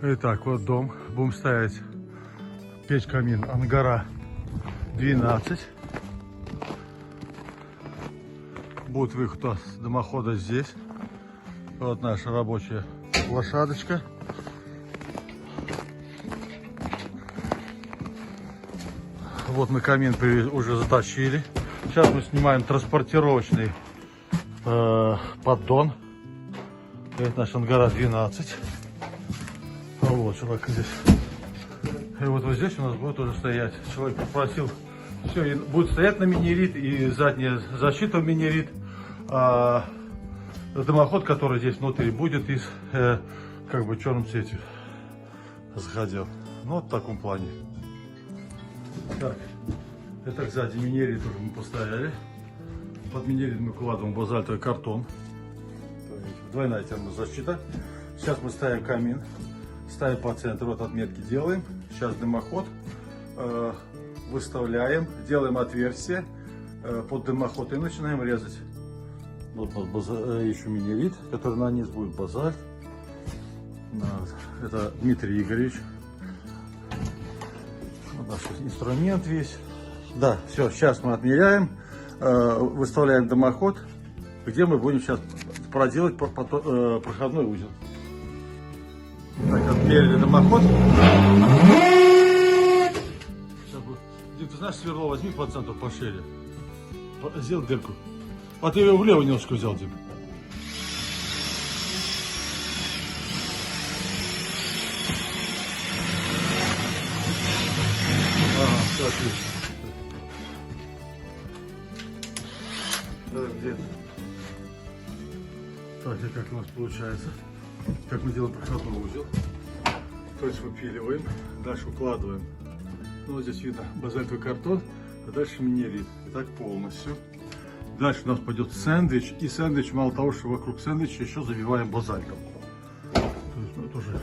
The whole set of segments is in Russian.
Итак, вот дом. Будем ставить печь-камин Ангара 12. Будет выход с дымохода здесь. Вот наша рабочая площадочка. Вот мы камин уже затащили. Сейчас мы снимаем транспортировочный поддон. Это наш Ангара 12. Вот человек здесь. И вот здесь у нас будет уже стоять. Человек попросил. Все, и будет стоять на минерит и задняя защита в минерит. А дымоход, который здесь внутри, будет из как бы черном цвете заходил. Ну, вот в таком плане. Так, это сзади минерит уже мы поставили. Под минерит мы кладем базальтовый картон. Двойная термозащита. Сейчас мы ставим камин. Ставим по центру, вот отметки делаем. Сейчас дымоход выставляем, делаем отверстие под дымоход и начинаем резать. Вот еще минерит, который на низ будет базальт. Это Дмитрий Игоревич. Вот наш инструмент весь. Да, все, сейчас мы отмеряем, выставляем дымоход, где мы будем сейчас проделать проходной узел. Так, отмерили дымоход. Дим, ты знаешь, сверло возьми по центру пошире. Сделай дырку. А ты его влево немножко взял, Дим. Ага, все отлично. Так, где-то. Так, и как у нас получается? Как мы делаем проходной узел. То есть выпиливаем, дальше укладываем. Ну, вот здесь видно базальтовый картон, а дальше минерит. И так полностью. Дальше у нас пойдет сэндвич. И сэндвич, мало того, что вокруг сэндвича еще забиваем базальтом. То есть, ну, это уже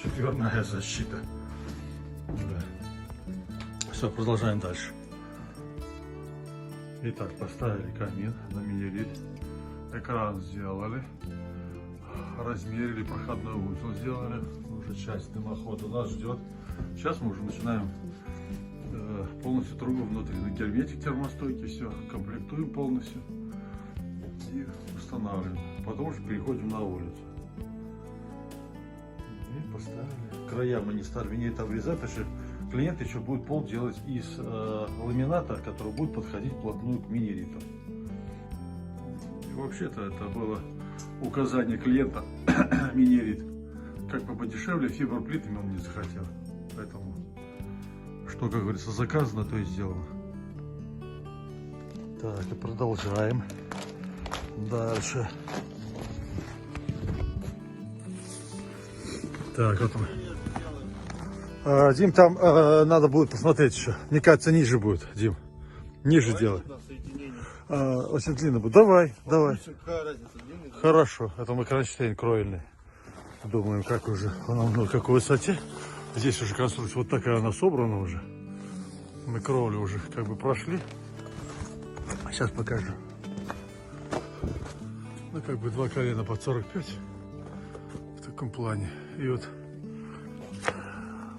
четверная защита. Да. Все, продолжаем дальше. Итак, поставили камин на минерит. Экран сделали. Размерили, проходной узел сделали. Уже часть дымохода нас ждет. Сейчас мы уже начинаем полностью трубу внутри. На герметик термостойкий, все комплектуем полностью и устанавливаем. Потом уже переходим на улицу. И поставили. Края мы не стали винит обрезать, потому что клиент еще будет пол делать из ламината, который будет подходить вплотную к минериту. И вообще-то это было указание клиента минерит. Как бы подешевле, фиброплитами он не захотел. Поэтому, что, как говорится, заказано, то и сделано. Так, и продолжаем. Дальше. Так, вот мы. Дим, там надо будет посмотреть еще. Мне кажется, ниже будет, Дим. Ниже делай. Очень длинно будет. Давай, давай. Хорошо, это мы кронштейн кровельный. Думаем, как уже, на какой высоте. Здесь уже конструкция вот такая, она собрана уже. Мы кровлю уже как бы прошли. Сейчас покажу. Ну, как бы 2 колена под 45. В таком плане. И вот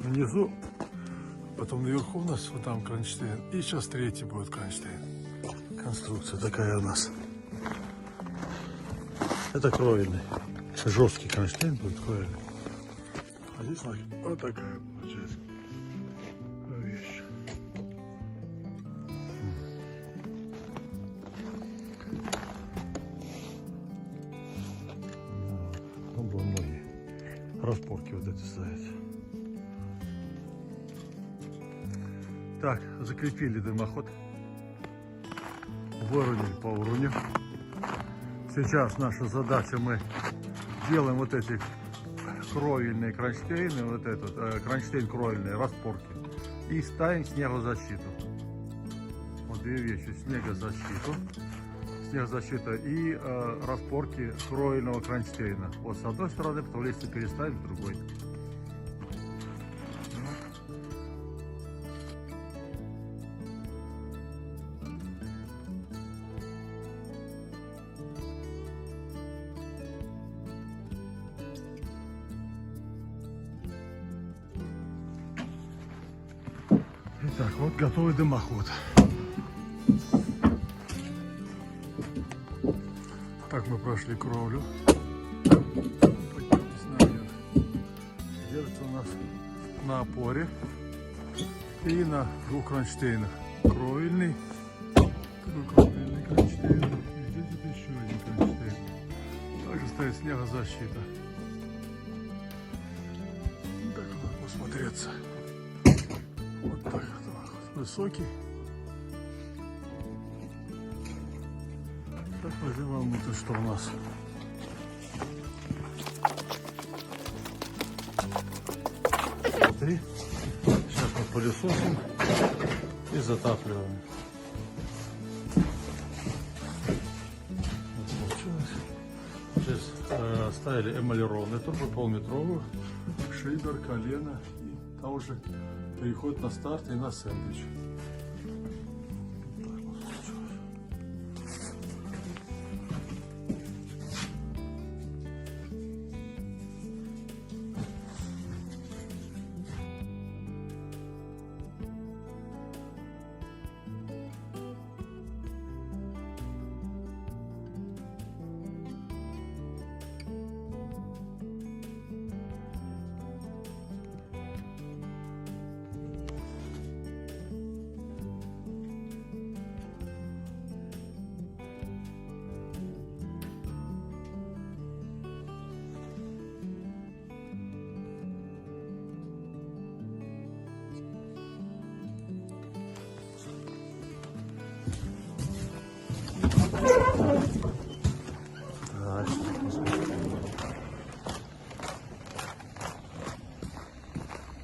внизу, потом наверху у нас вот там кронштейн. И сейчас третий будет кронштейн. Конструкция такая у нас. Это кровельный. Жесткий кронштейн будет кровельный. А здесь вот такая получается вещь. Ну, было многие распорки вот эти ставить. Так, закрепили дымоход. Выровняли по уровню. Сейчас наша задача, мы делаем вот эти кровельные кронштейны, вот этот кронштейн кровельные, распорки, и ставим снегозащиту. Вот две вещи: снегозащиту и распорки кровельного кронштейна. Вот с одной стороны, потом если переставить, с другой. Итак, вот готовый дымоход. Так мы прошли кровлю. Поднялись наверх. Держится у нас на опоре и на двух кронштейнах. Кровельный, такой кровельный кронштейн. И здесь вот еще один кронштейн. Также стоит снегозащита. Так вот посмотреться. Вот так вот. Высокий. Так, пойдем внутрь, что у нас. Смотри. Сейчас мы пылесосим и затапливаем. Вот получилось. Здесь ставили эмалированную трубу полметровую, шейдер, колено и там уже переход на старт и на сэндвич.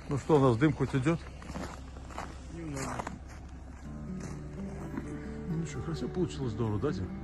Ну что, у нас дым хоть идет? Немного. Ну что, хорошо получилось, здорово, да, Тим?